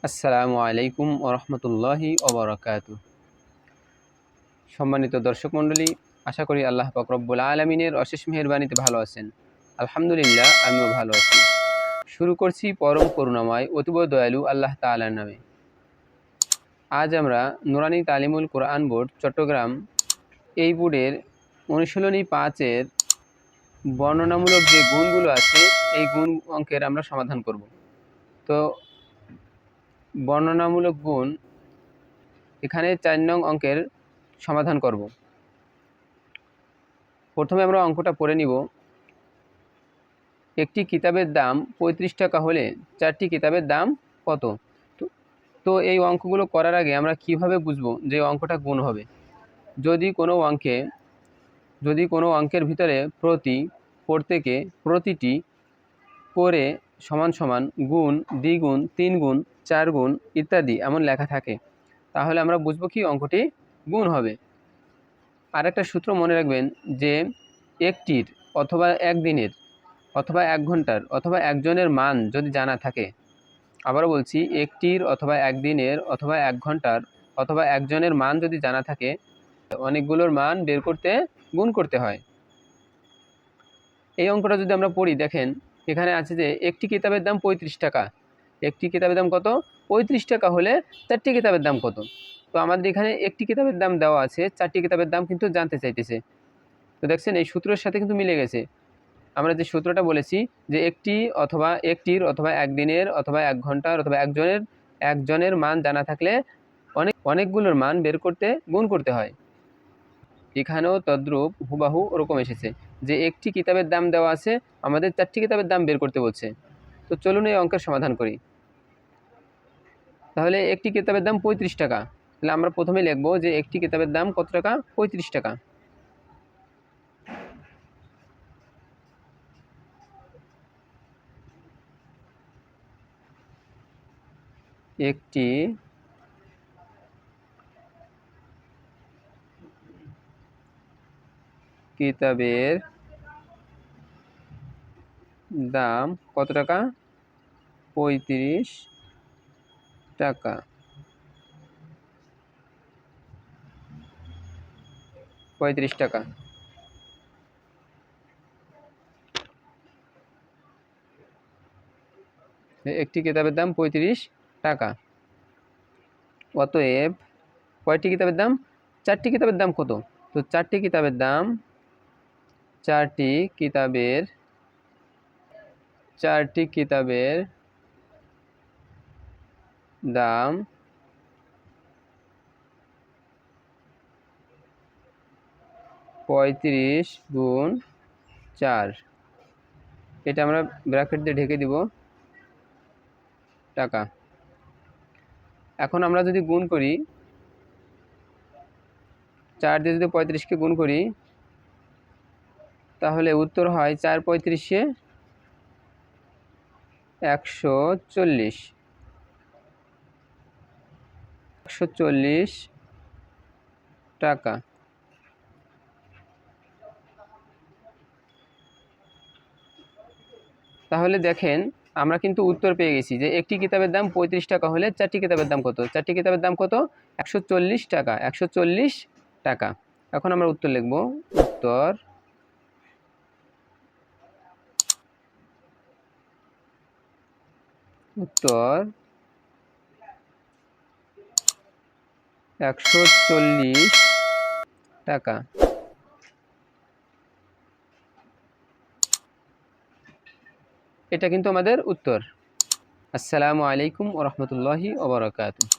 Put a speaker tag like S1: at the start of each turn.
S1: আসসালামু আলাইকুম ওরহমতুল্লাহি ওবরাকাতু। সম্মানিত দর্শক মণ্ডলী, আশা করি আল্লাহ পাক রব্বুল আলামিনের অশেষ মেহেরবানিতে ভালো আছেন। আলহামদুলিল্লাহ, আমিও ভালো আছি। শুরু করছি পরম করুণাময় অতীব দয়ালু আল্লাহ তাআলার নামে। আজ আমরা নুরানি তালিমুল কোরআন বোর্ড চট্টগ্রাম এই বোর্ডের অনুশীলনী 5-এর বর্ণনামূলক যে গুণগুলো আছে এই গুণ অঙ্কের আমরা সমাধান করব। তো বর্ণনামূলক গুণ এখানে 4 নং অঙ্কের সমাধান করব। প্রথমে আমরা অঙ্কটা পড়ে নিব। একটি কিতাবের দাম 35 টাকা হলে 4টি কিতাবের দাম কত? তো এই অঙ্কগুলো করার আগে আমরা কিভাবে বুঝবো যে অঙ্কটা গুণ হবে? যদি কোনো অঙ্কের ভিতরে প্রত্যেকে প্রতিটি করে সমান সমান গুণ, দ্বিগুণ, 3 গুণ, 4 গুণ ইত্যাদি এমন লেখা থাকে, তাহলে আমরা বুঝবো কি অঙ্কটি গুণ হবে। আর একটা সূত্র মনে রাখবেন যে একটির অথবা একদিনের অথবা 1 ঘন্টার অথবা একজনের মান যদি জানা থাকে, আবারও বলছি, একটির অথবা একদিনের অথবা 1 ঘন্টার অথবা একজনের মান যদি জানা থাকে, অনেকগুলোর মান বের করতে গুণ করতে হয়। এই অঙ্কটা যদি আমরা পড়ি, দেখেন এখানে আছে যে একটি কিতাবের দাম 35 টাকা। একটি কিতাবের দাম কত? 35 টাকা হলে 4টি কিতাবের দাম কত? তো আমাদের এখানে একটি কিতাবের দাম দেওয়া আছে, 4টি কিতাবের দাম কিন্তু জানতে চাইতেছে। তো দেখছেন এই সূত্রের সাথে কিন্তু মিলে গেছে। আমরা যে সূত্রটা বলেছি যে একটির অথবা একদিনের অথবা 1 ঘন্টার অথবা একজনের মান জানা থাকলে অনেকগুলোর মান বের করতে গুণ করতে হয়। এখানেও তদ্রূপ হুবাহু ওরকম এসেছে যে একটি কিতাবের দাম দেওয়া আছে, আমাদের 4টি কিতাবের দাম বের করতে বলছে। তো চলুন এই অঙ্কের সমাধান করি। তাহলে একটি কিতাবের দাম 35 টাকা, তাহলে আমরা প্রথমে লিখব যে একটি কিতাবের দাম কত টাকা? 35 টাকা। একটি কিতাবের দাম কত টাকা? 35 টাকা। 35 টাকা। একটি কিতাবের দাম 35 টাকা। অতএব কয়টি কিতাবের দাম? 4টি কিতাবের দাম কত? তো 4টি কিতাবের দাম দাম 35 গুণ 4, এটা আমরা ব্র্যাকেট দিয়ে ঢেকে দিব, টাকা। এখন আমরা যদি গুণ করি, 4 দিয়ে যদি 35কে গুণ করি, তাহলে উত্তর হয় 4 35-এ 140 টাকা। তাহলে দেখেন আমরা কিন্তু উত্তর পেয়ে গেছি যে একটি কিতাবের দাম 35 টাকা হলে 4টি কিতাবের দাম কত? 4টি কিতাবের দাম কত? 140 টাকা। 140 টাকা। এখন আমরা উত্তর লিখব। উত্তর 140 টাকা। এটা কিন্তু আমাদের উত্তর। আসসালামু আলাইকুম ওরহমতুল্লাহি ওবরাকাতুহু।